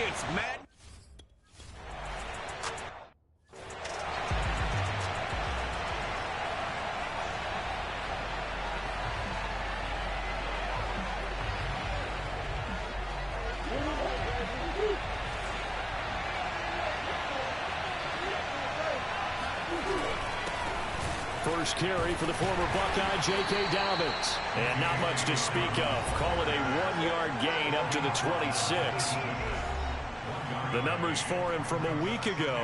It's Madden. First carry for the former Buckeye, J.K. Dobbins. And not much to speak of. Call it a 1-yard gain up to the 26. The numbers for him from a week ago.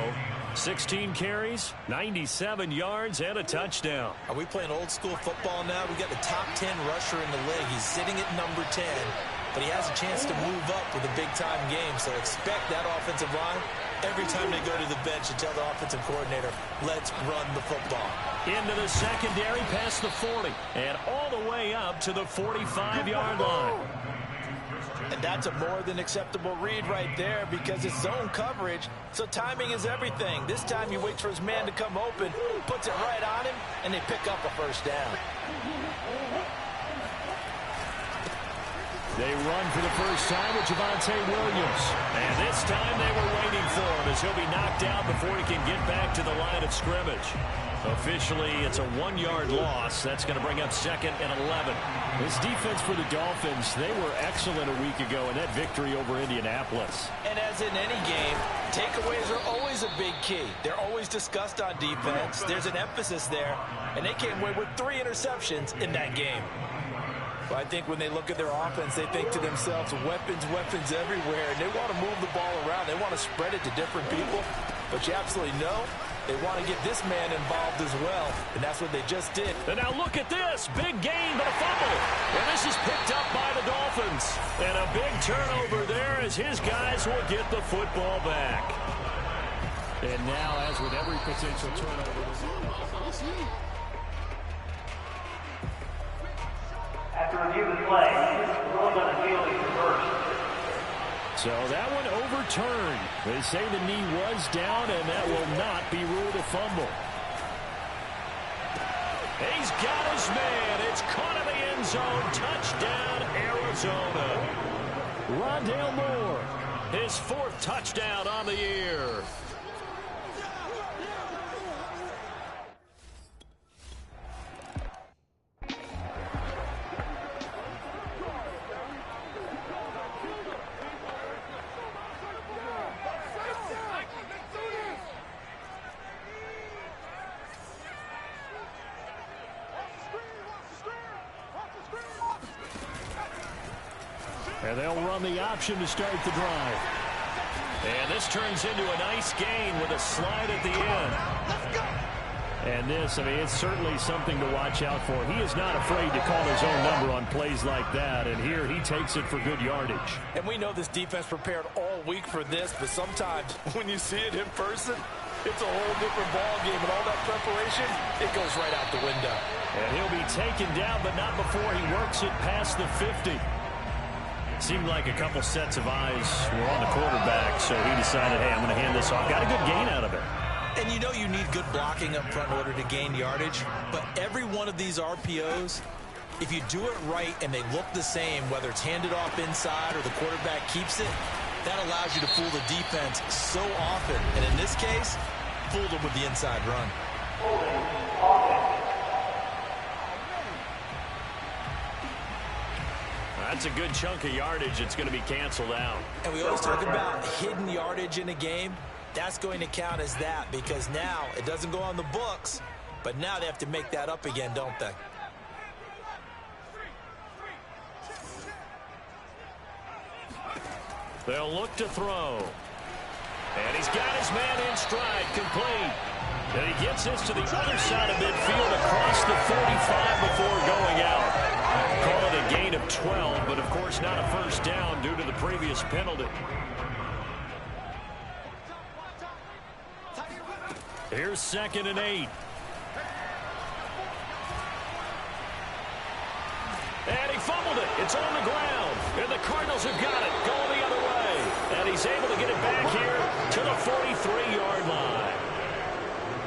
16 carries, 97 yards, and a touchdown. Are we playing old school football now? We got the top 10 rusher in the league. He's sitting at number 10, but he has a chance to move up with a big-time game. So expect that offensive line every time they go to the bench and tell the offensive coordinator, let's run the football. Into the secondary, past the 40, and all the way up to the 45-yard line. And that's a more than acceptable read right there because it's zone coverage, so timing is everything. This time he waits for his man to come open, puts it right on him, and they pick up a first down. They run for the first time with Javonte Williams. And this time they were waiting for him as he'll be knocked out before he can get back to the line of scrimmage. Officially, it's a 1-yard loss. That's going to bring up 2nd and 11. This defense for the Dolphins, they were excellent a week ago in that victory over Indianapolis. And as in any game, takeaways are always a big key. They're always discussed on defense. There's an emphasis there, and they came away with 3 interceptions in that game. Well, I think when they look at their offense, they think to themselves, weapons, weapons everywhere, and they want to move the ball around. They want to spread it to different people, but you absolutely know they want to get this man involved as well, and that's what they just did. And now look at this. Big gain, but a fumble. And this is picked up by the Dolphins. And a big turnover there as his guys will get the football back. And now, as with every potential turnover, after review of the play, ruled on the field is reversed. So that one overturned. They say the knee was down, and that will not be ruled a fumble. He's got his man. It's caught in the end zone. Touchdown, Arizona. Rondale Moore, his 4th touchdown on the year. And they'll run the option to start the drive. And this turns into a nice gain with a slide at the end. And this, I mean, it's certainly something to watch out for. He is not afraid to call his own number on plays like that. And here he takes it for good yardage. And we know this defense prepared all week for this, but sometimes when you see it in person, it's a whole different ball game. And all that preparation, it goes right out the window. And he'll be taken down, but not before he works it past the 50. Seemed like a couple sets of eyes were on the quarterback, so he decided, hey, I'm going to hand this off. Got a good gain out of it. And you know you need good blocking up front in order to gain yardage, but every one of these RPOs, if you do it right and they look the same, whether it's handed off inside or the quarterback keeps it, that allows you to fool the defense so often. And in this case, fooled them with the inside run. That's a good chunk of yardage. It's going to be canceled out. And we always talk about hidden yardage in a game. That's going to count as that because now it doesn't go on the books, but now they have to make that up again, don't they? They'll look to throw. And he's got his man in stride, complete. And he gets this to the other side of midfield across the 45 before going out. Call it a gain of 12, but of course not a first down due to the previous penalty. Here's 2nd and 8. And he fumbled it. It's on the ground. And the Cardinals have got it. Going the other way. And he's able to get it back here to the 43-yard line.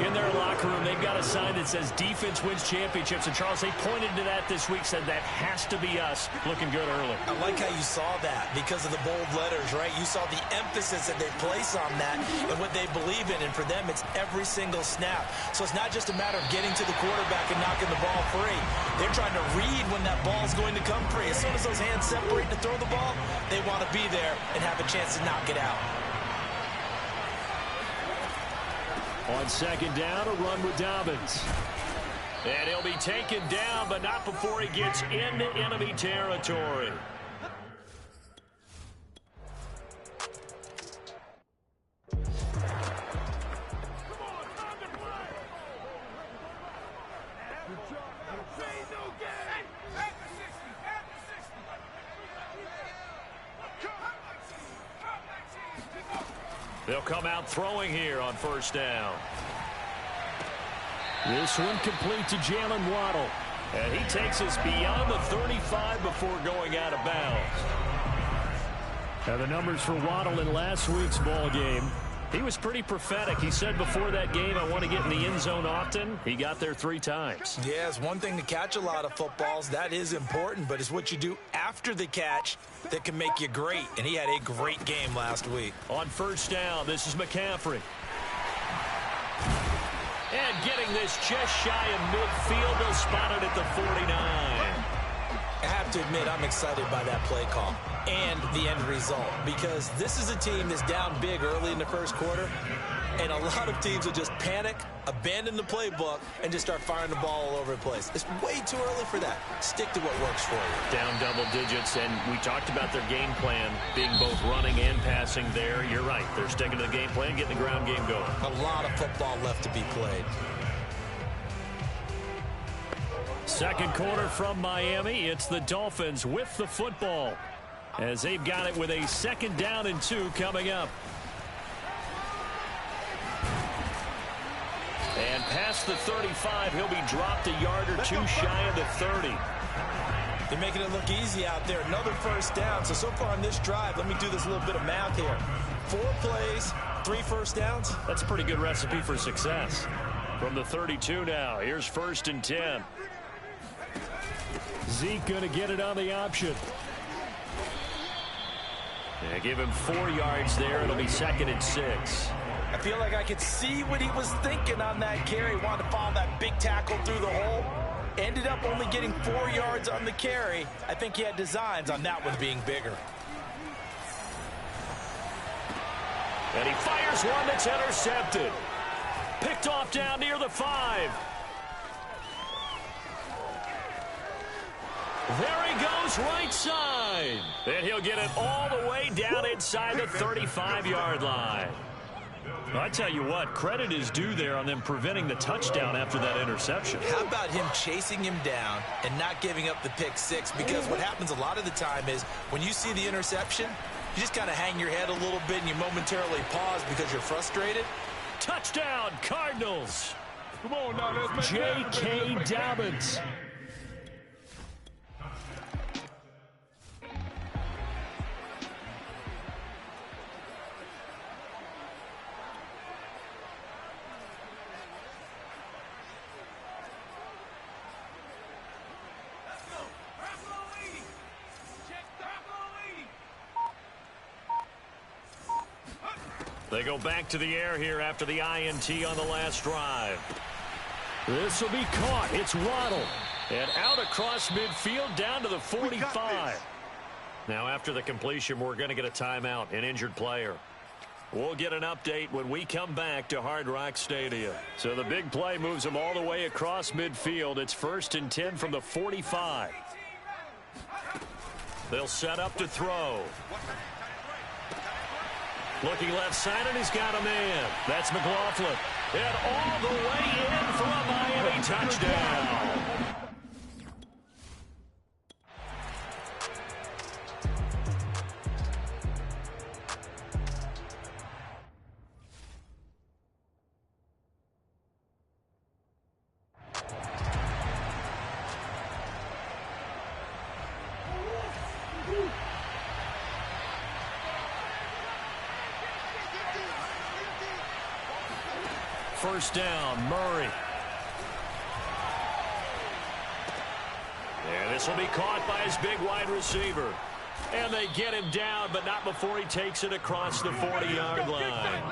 in their locker room. They've got a sign that says defense wins championships. And, Charles, they pointed to that this week, said that has to be us, looking good early. I like how you saw that because of the bold letters, right? You saw the emphasis that they place on that and what they believe in. And for them, it's every single snap. So it's not just a matter of getting to the quarterback and knocking the ball free. They're trying to read when that ball's going to come free. As soon as those hands separate to throw the ball, they want to be there and have a chance to knock it out. On second down, a run with Dobbins. And he'll be taken down, but not before he gets into enemy territory. They'll come out throwing here on first down. This one complete to Jalen Waddle. And he takes us beyond the 35 before going out of bounds. Now the numbers for Waddle in last week's ball game. He was pretty prophetic. He said before that game, I want to get in the end zone often. He got there 3 times. Yeah, it's one thing to catch a lot of footballs. That is important, but it's what you do after the catch that can make you great. And he had a great game last week. On first down, this is McCaffrey. And getting this just shy of midfield, they'll spot it at the 49. I have to admit, I'm excited by that play call and the end result because this is a team that's down big early in the first quarter, and a lot of teams will just panic, abandon the playbook, and just start firing the ball all over the place. It's way too early for that. Stick to what works for you. Down double digits, and we talked about their game plan being both running and passing there. You're right. They're sticking to the game plan, getting the ground game going. A lot of football left to be played. Second quarter from Miami. It's the Dolphins with the football as they've got it with a second down and 2 coming up. And past the 35, he'll be dropped a yard or 2 shy of the 30. They're making it look easy out there. Another first down. So far on this drive, let me do this little bit of math here. 4 plays, 3 first downs. That's a pretty good recipe for success. From the 32 now, here's first and 10. Zeke going to get it on the option. Yeah, give him 4 yards there. It'll be second and 6. I feel like I could see what he was thinking on that carry. Wanted to follow that big tackle through the hole. Ended up only getting 4 yards on the carry. I think he had designs on that one being bigger. And he fires one that's intercepted. Picked off down near the 5. There he goes, right side. And he'll get it all the way down inside the 35-yard line. Well, I tell you what, credit is due there on them preventing the touchdown after that interception. How about him chasing him down and not giving up the pick 6? Because what happens a lot of the time is when you see the interception, you just kind of hang your head a little bit and you momentarily pause because you're frustrated. Touchdown, Cardinals. Come on now, let's make J.K. Dobbins. They go back to the air here after the INT on the last drive. This will be caught. It's Waddle. And out across midfield down to the 45. Now after the completion, we're going to get a timeout, an injured player. We'll get an update when we come back to Hard Rock Stadium. So the big play moves them all the way across midfield. It's first and 10 from the 45. They'll set up to throw. Looking left side, and he's got a man. That's McLaughlin. And all the way in for a Miami touchdown. first down. Murray. And this will be caught by his big wide receiver. And they get him down, but not before he takes it across the 40-yard line.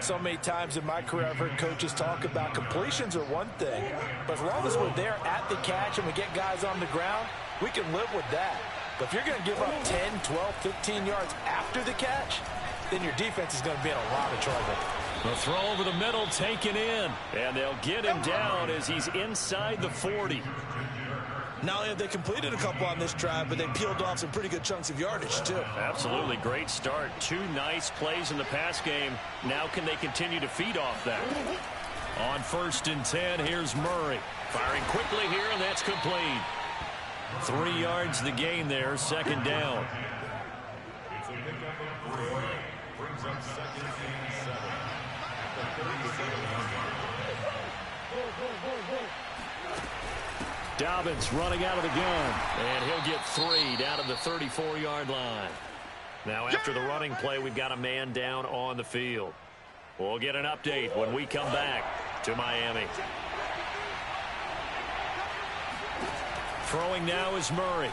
So many times in my career I've heard coaches talk about completions are one thing, but as long as we're there at the catch and we get guys on the ground, we can live with that. But if you're going to give up 10, 12, 15 yards after the catch, then your defense is going to be in a lot of trouble. The throw over the middle taken in, and they'll get him down as he's inside the 40. Not only have they completed a couple on this drive, but they peeled off some pretty good chunks of yardage, too. Absolutely. Great start. 2 nice plays in the pass game. Now can they continue to feed off that? On 1st and 10, here's Murray. Firing quickly here, and that's complete. 3 yards the gain there, 2nd down. Dobbins running out of the gun, and he'll get 3 down to the 34-yard line. Now after the running play, we've got a man down on the field. We'll get an update when we come back to Miami. Throwing now is Murray.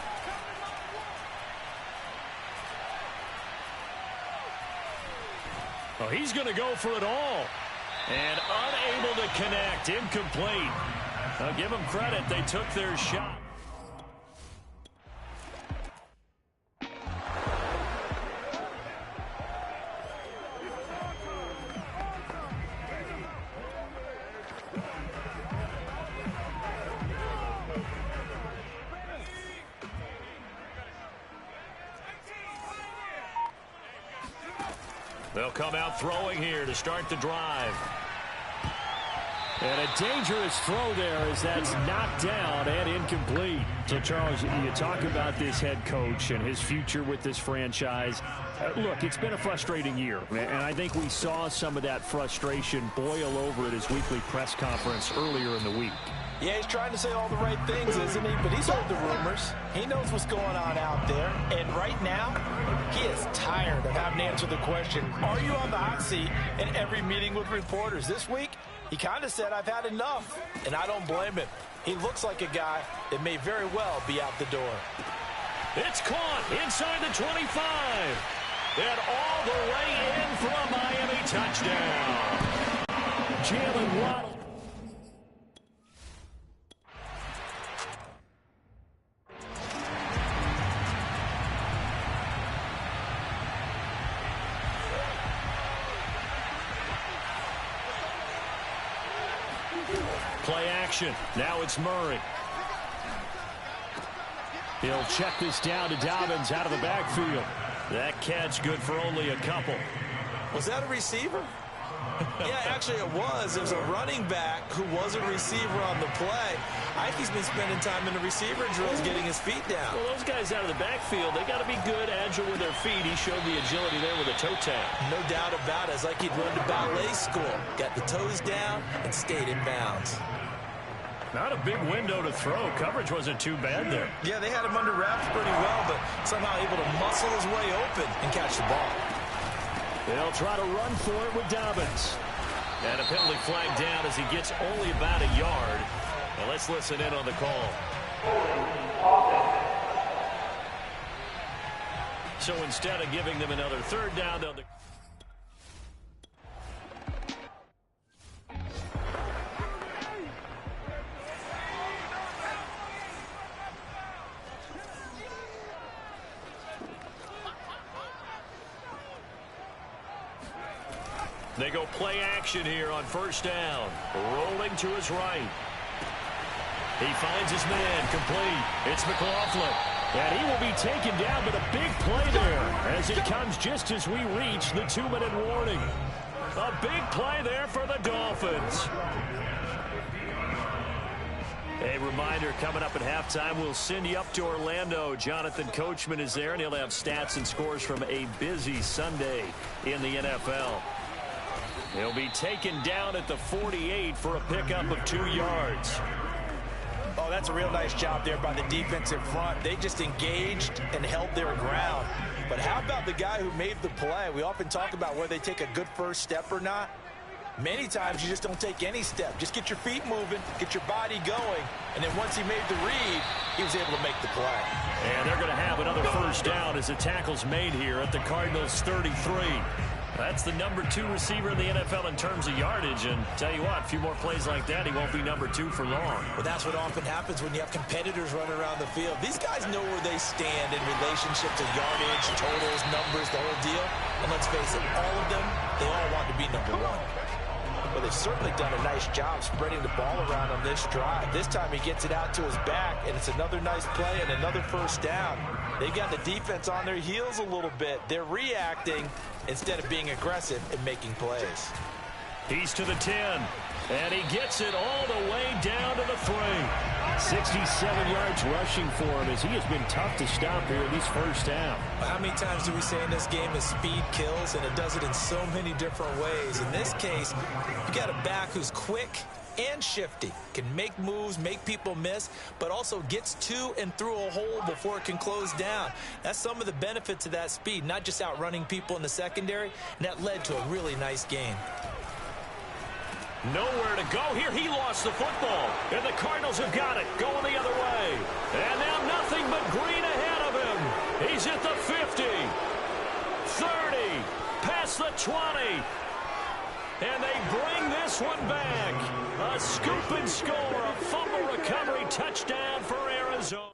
Oh, he's going to go for it all. And unable to connect. Incomplete. Now give them credit. They took their shot. They'll come out throwing here to start the drive. And a dangerous throw there as that's knocked down and incomplete. So, Charles, you talk about this head coach and his future with this franchise. Look, it's been a frustrating year, and I think we saw some of that frustration boil over at his weekly press conference earlier in the week. Yeah, he's trying to say all the right things, isn't he? But he's heard the rumors. He knows what's going on out there. And right now, he is tired of having to answer the question, are you on the hot seat in every meeting with reporters? This week, he kind of said, I've had enough. And I don't blame him. He looks like a guy that may very well be out the door. It's caught inside the 25. And all the way in for a Miami touchdown. Jalen Waddle. Play action. Now it's Murray. He'll check this down to Dobbins out of the backfield. That catch good for only a couple. Was that a receiver? Yeah, actually it was. It was a running back who was a receiver on the play. I think he's been spending time in the receiver drills getting his feet down. Well, those guys out of the backfield, they got to be good, agile with their feet. He showed the agility there with a toe tap. No doubt about it. It's like he'd run to ballet school. Got the toes down and stayed in bounds. Not a big window to throw. Coverage wasn't too bad there. Yeah, they had him under wraps pretty well, but somehow able to muscle his way open and catch the ball. They'll try to run for it with Dobbins. And a penalty flag down as he gets only about a yard. Now let's listen in on the call. So instead of giving them another third down, they'll... They go play action here on first down. Rolling to his right. He finds his man complete. It's McLaughlin. And he will be taken down, but a big play there as it comes just as we reach the 2-minute warning. A big play there for the Dolphins. A reminder, coming up at halftime, we'll send you up to Orlando. Jonathan Coachman is there, and he'll have stats and scores from a busy Sunday in the NFL. He'll be taken down at the 48 for a pickup of 2 yards. Oh, that's a real nice job there by the defensive front. They just engaged and held their ground. But how about the guy who made the play? We often talk about whether they take a good first step or not. Many times you just don't take any step. Just get your feet moving, get your body going, and then once he made the read, he was able to make the play. And they're going to have another first down as the tackle's made here at the Cardinals' 33. That's the number 2 receiver in the NFL in terms of yardage, and tell you what, a few more plays like that, he won't be number 2 for long. Well, that's what often happens when you have competitors running around the field. These guys know where they stand in relationship to yardage, totals, numbers, the whole deal. And let's face it, all of them, they all want to be number 1. Well, they've certainly done a nice job spreading the ball around on this drive. This time he gets it out to his back, and it's another nice play and another first down. They've got the defense on their heels a little bit. They're reacting instead of being aggressive and making plays. He's to the 10, and he gets it all the way down to the 3. 67 yards rushing for him as he has been tough to stop here in these first half. How many times do we say in this game is speed kills, and it does it in so many different ways. In this case, you got a back who's quick and shifty, can make moves, make people miss, but also gets to and through a hole before it can close down. That's some of the benefits of that speed, not just outrunning people in the secondary, and that led to a really nice gain. Nowhere to go here. He lost the football, and the Cardinals have got it going the other way. And now nothing but green ahead of him. He's at the 50, 30, past the 20. And they bring this one back. A scoop and score, a fumble recovery touchdown for Arizona.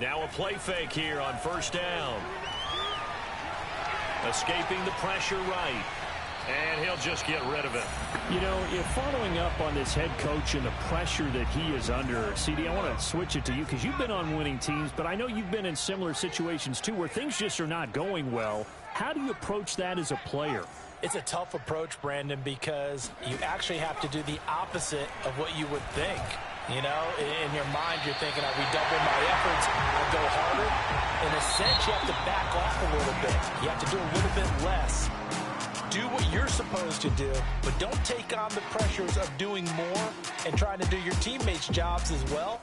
Now a play fake here on first down. Escaping the pressure right. And he'll just get rid of it. You know, if following up on this head coach and the pressure that he is under, CD, I want to switch it to you because you've been on winning teams, but I know you've been in similar situations too where things just are not going well. How do you approach that as a player? It's a tough approach, Brandon, because you actually have to do the opposite of what you would think. You know, in your mind, you're thinking, I redouble my efforts, I go harder. In a sense, you have to back off a little bit. You have to do a little bit less. Do what you're supposed to do, but don't take on the pressures of doing more and trying to do your teammates' jobs as well.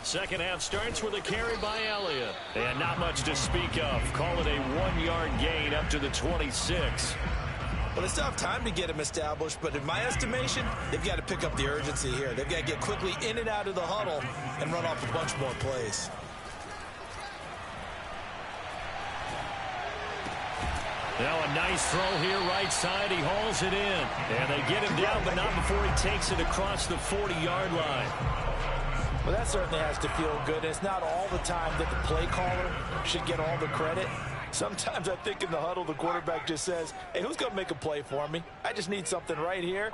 Second half starts with a carry by Elliott. And not much to speak of. Call it a 1-yard gain up to the 26. Well, they still have time to get him established, but in my estimation, they've got to pick up the urgency here. They've got to get quickly in and out of the huddle and run off a bunch more plays. Now a nice throw here, right side. He hauls it in. And they get him down, but not before he takes it across the 40-yard line. Well, that certainly has to feel good. It's not all the time that the play caller should get all the credit. Sometimes I think in the huddle, the quarterback just says, hey, who's going to make a play for me? I just need something right here.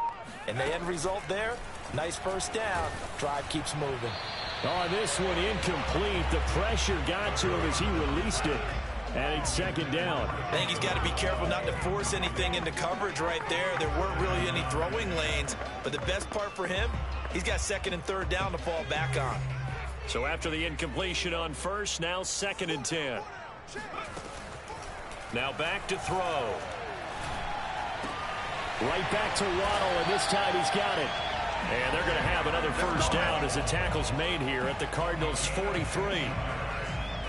And the end result there, nice first down. Drive keeps moving. Oh, this one incomplete. The pressure got to him as he released it. And it's second down. I think he's got to be careful not to force anything into coverage right there. There weren't really any throwing lanes. But the best part for him, he's got second and third down to fall back on. So after the incompletion on first, now second and 10. Now back to throw. Right back to Waddle, and this time he's got it. And they're going to have another first down as the tackle's made here at the Cardinals' 43.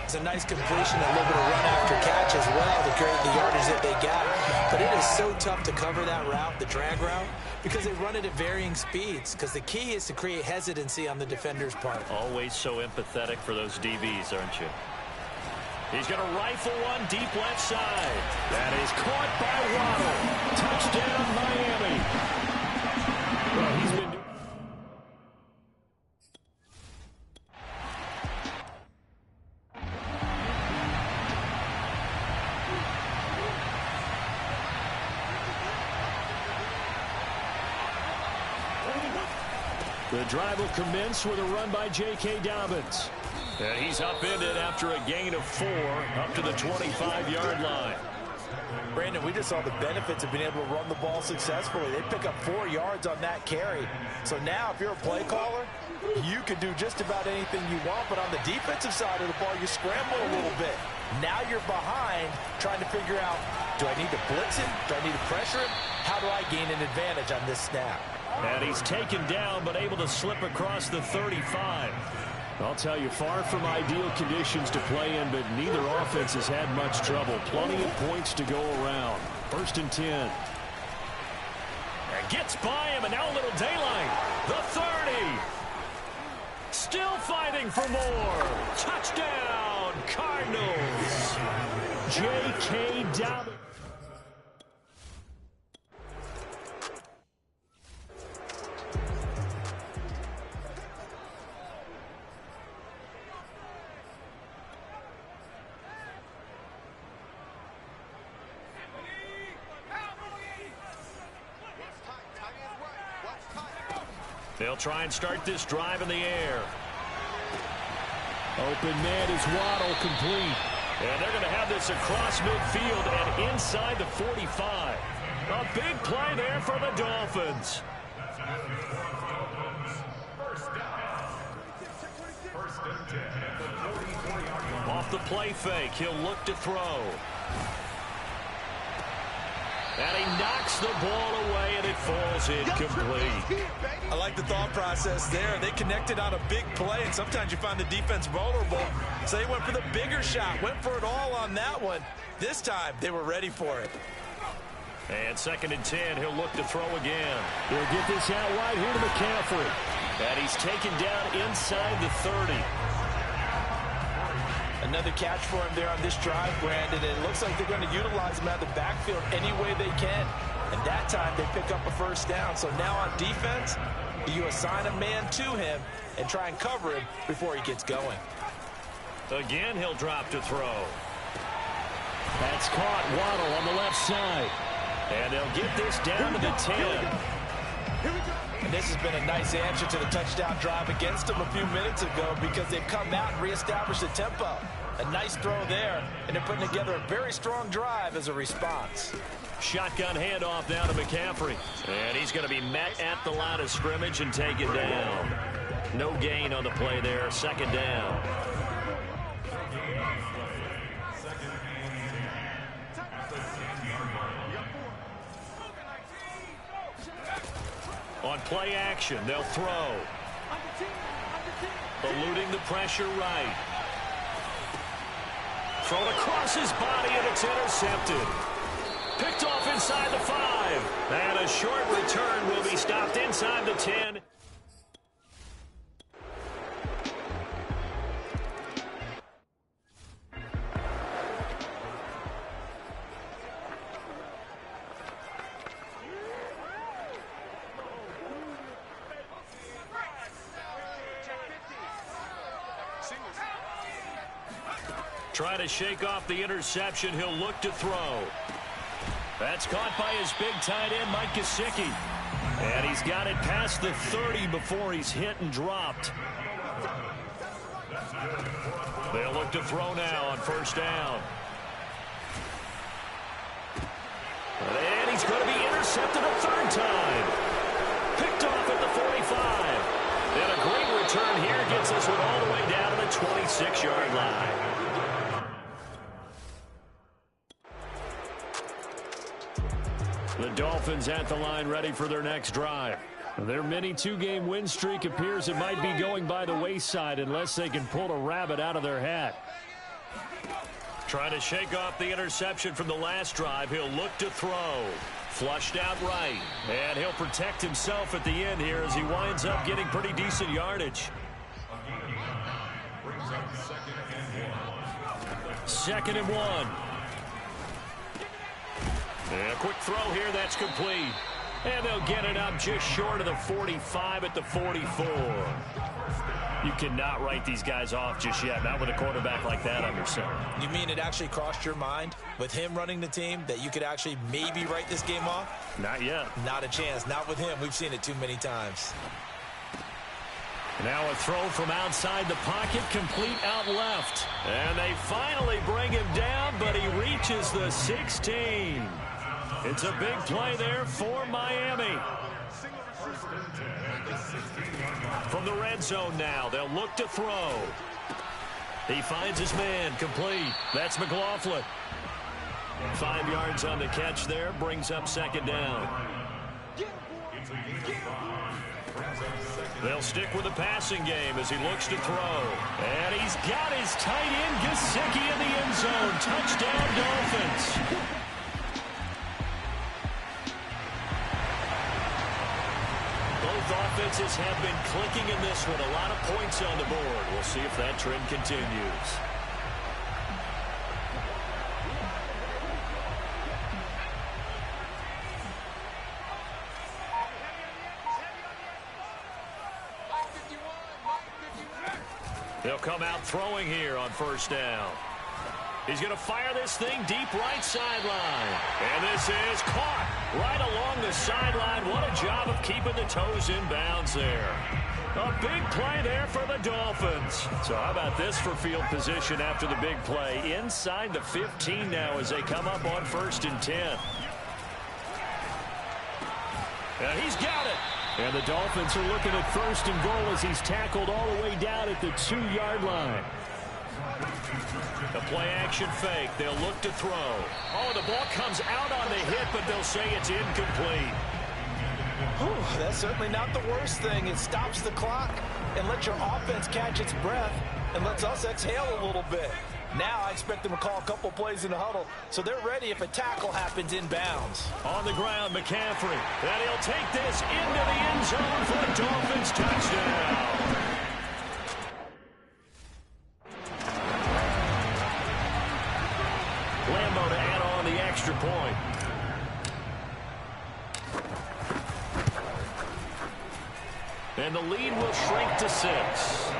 It's a nice completion, a little bit of run after catch as well to create the yardage that they got. But it is so tough to cover that route, the drag route, because they run it at varying speeds. Because the key is to create hesitancy on the defender's part. Always so empathetic for those DBs, aren't you? He's going to rifle one deep left side. That is caught by Waddle. Touchdown, Miami. Well, he's been... The drive will commence with a run by J.K. Dobbins. And he's upended after a gain of 4 up to the 25-yard line. Brandon, we just saw the benefits of being able to run the ball successfully. They pick up 4 yards on that carry. So now if you're a play caller, you can do just about anything you want, but on the defensive side of the ball, you scramble a little bit. Now you're behind trying to figure out, do I need to blitz him? Do I need to pressure him? How do I gain an advantage on this snap? And he's taken down, but able to slip across the 35. I'll tell you, far from ideal conditions to play in, but neither offense has had much trouble. Plenty of points to go around. 1st and 10. And gets by him, and now a little daylight. The 30. Still fighting for more. Touchdown, Cardinals. J.K. Dobbins. They'll try and start this drive in the air. Open man is Waddle, complete. And they're going to have this across midfield and inside the 45. A big play there for the Dolphins. Off the play fake, he'll look to throw. And he knocks the ball away, and it falls incomplete. I like the thought process there. They connected on a big play, and sometimes you find the defense vulnerable. So they went for the bigger shot, went for it all on that one. This time, they were ready for it. And 2nd and 10, he'll look to throw again. He'll get this out wide here to McCaffrey. And he's taken down inside the 30. Another catch for him there on this drive, Brandon. And it looks like they're going to utilize him out of the backfield any way they can. And that time they pick up a 1st down. So now on defense, you assign a man to him and try and cover him before he gets going. Again, he'll drop to throw. That's caught. Waddle on the left side. And they'll get this down to the 10. And this has been a nice answer to the touchdown drive against them a few minutes ago because they've come out and reestablished the tempo. A nice throw there, and they're putting together a very strong drive as a response. Shotgun handoff now to McCaffrey. And he's going to be met at the line of scrimmage and taken down. No gain on the play there, 2nd down. On play action, they'll throw. Eluding the pressure right. Thrown across his body, and it's intercepted. Picked off inside the 5. And a short return will be stopped inside the 10. Try to shake off the interception. He'll look to throw. That's caught by his big tight end, Mike Gesicki. And he's got it past the 30 before he's hit and dropped. They'll look to throw now on 1st down. And he's going to be intercepted a 3rd time. Picked off at the 45. And a great return here gets us one all the way down to the 26-yard line. The Dolphins at the line ready for their next drive. Their mini 2-game win streak appears it might be going by the wayside unless they can pull a rabbit out of their hat. Trying to shake off the interception from the last drive. He'll look to throw. Flushed out right. And he'll protect himself at the end here as he winds up getting pretty decent yardage. 2nd and 1. And a quick throw here, that's complete. And they'll get it up just short of the 45 at the 44. You cannot write these guys off just yet, not with a quarterback like that on your center. You mean it actually crossed your mind with him running the team that you could actually maybe write this game off? Not yet. Not a chance. Not with him. We've seen it too many times. Now a throw from outside the pocket, complete out left. And they finally bring him down, but he reaches the 16. It's a big play there for Miami. From the red zone now, they'll look to throw. He finds his man, complete. That's McLaughlin. 5 yards on the catch there, brings up second down. They'll stick with the passing game as he looks to throw. And he's got his tight end, Gesicki, in the end zone. Touchdown, Dolphins. Both offenses have been clicking in this one. A lot of points on the board. We'll see if that trend continues. They'll come out throwing here on first down. He's going to fire this thing deep right sideline. And this is caught right along the sideline. What a job of keeping the toes in bounds there. A big play there for the Dolphins. So how about this for field position after the big play? Inside the 15 now as they come up on 1st and 10. And he's got it. And the Dolphins are looking at 1st and goal as he's tackled all the way down at the 2-yard line. The play action fake. They'll look to throw. Oh, the ball comes out on the hit, but they'll say it's incomplete. Whew, that's certainly not the worst thing. It stops the clock and lets your offense catch its breath and lets us exhale a little bit. Now I expect them to call a couple plays in the huddle, so they're ready if a tackle happens inbounds. On the ground, McCaffrey. And he'll take this into the end zone for a Dolphins touchdown. Lambo to add on the extra point. And the lead will shrink to 6.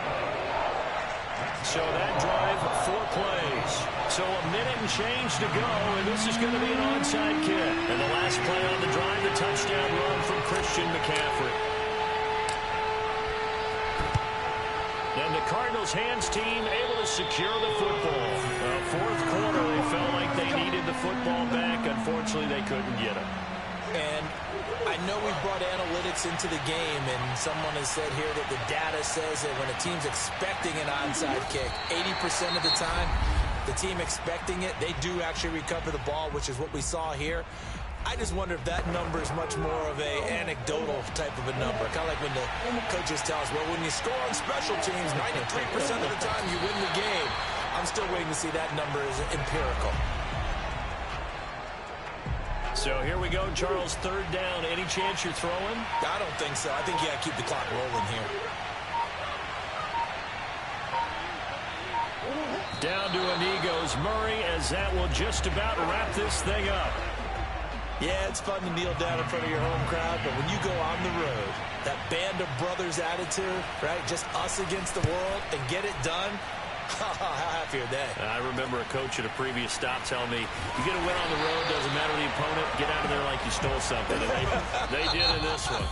So that drive, 4 plays. So a minute and change to go, and this is going to be an onside kick. And the last play on the drive, the touchdown run from Christian McCaffrey. And the Cardinals' hands team able to secure the football. 4th quarter, they felt like they needed the football back. Unfortunately, they couldn't get it. And I know we brought analytics into the game, and someone has said here that the data says that when a team's expecting an onside kick, 80% of the time, the team expecting it, they do actually recover the ball, which is what we saw here. I just wonder if that number is much more of a anecdotal type of a number. Kind of like when the coaches tell us, well, when you score on special teams, 93% of the time you win the game. I'm still waiting to see that number is empirical. So here we go, Charles, 3rd down. Any chance you're throwing? I don't think so. I think you got to keep the clock rolling here. Down to a knee goes Murray, as that will just about wrap this thing up. Yeah, it's fun to kneel down in front of your home crowd, but when you go on the road, that band of brothers attitude, right, just us against the world, and get it done, how happy are they? I remember a coach at a previous stop telling me, you get a win on the road, doesn't matter the opponent, get out of there like you stole something. And they did in this one.